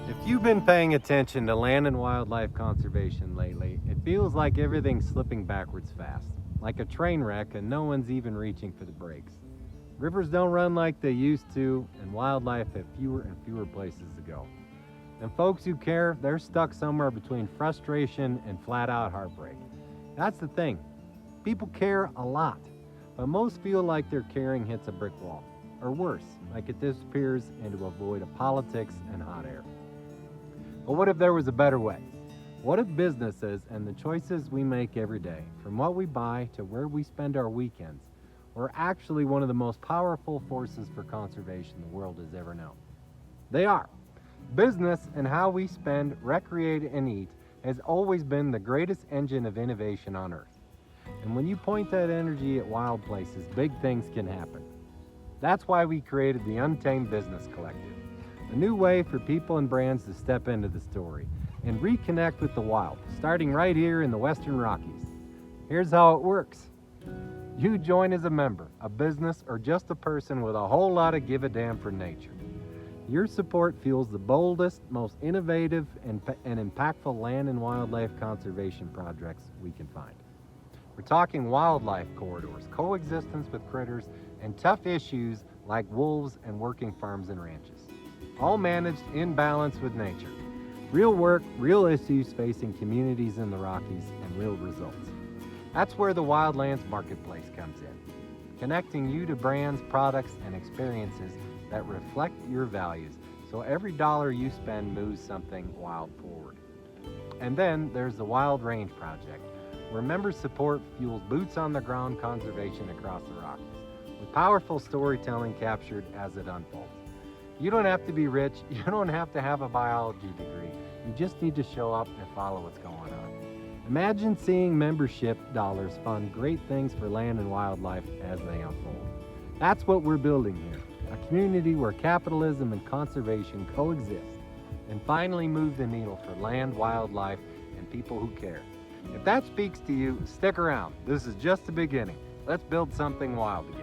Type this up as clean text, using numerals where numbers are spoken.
If you've been paying attention to land and wildlife conservation lately, it feels like everything's slipping backwards fast, like a train wreck and no one's even reaching for the brakes. Rivers don't run like they used to, and wildlife have fewer and fewer places to go. And folks who care, they're stuck somewhere between frustration and flat out heartbreak. That's the thing. People care a lot, but most feel like their caring hits a brick wall, or worse, like it disappears into a void of politics and hot air. But what if there was a better way? What if businesses and the choices we make every day, from what we buy to where we spend our weekends, were actually one of the most powerful forces for conservation the world has ever known? They are. Business and how we spend, recreate, and eat has always been the greatest engine of innovation on earth. And when you point that energy at wild places, big things can happen. That's why we created the Untamed Business Collective, a new way for people and brands to step into the story and reconnect with the wild, starting right here in the Western Rockies. Here's how it works. You join as a member, a business, or just a person with a whole lot of give a damn for nature. Your support fuels the boldest, most innovative, and impactful land and wildlife conservation projects we can find. We're talking wildlife corridors, coexistence with critters, and tough issues like wolves and working farms and ranches, all managed in balance with nature. Real work, real issues facing communities in the Rockies, and real results. That's where the Wildlands Marketplace comes in, connecting you to brands, products, and experiences that reflect your values, so every dollar you spend moves something wild forward. And then there's the Wild Range Project, where member support fuels boots on the ground conservation across the Rockies, with powerful storytelling captured as it unfolds. You don't have to be rich, you don't have to have a biology degree, you just need to show up and follow what's going on. Imagine seeing membership dollars fund great things for land and wildlife as they unfold. That's what we're building here, a community where capitalism and conservation coexist and finally move the needle for land, wildlife, and people who care. If that speaks to you, stick around. This is just the beginning. Let's build something wild together.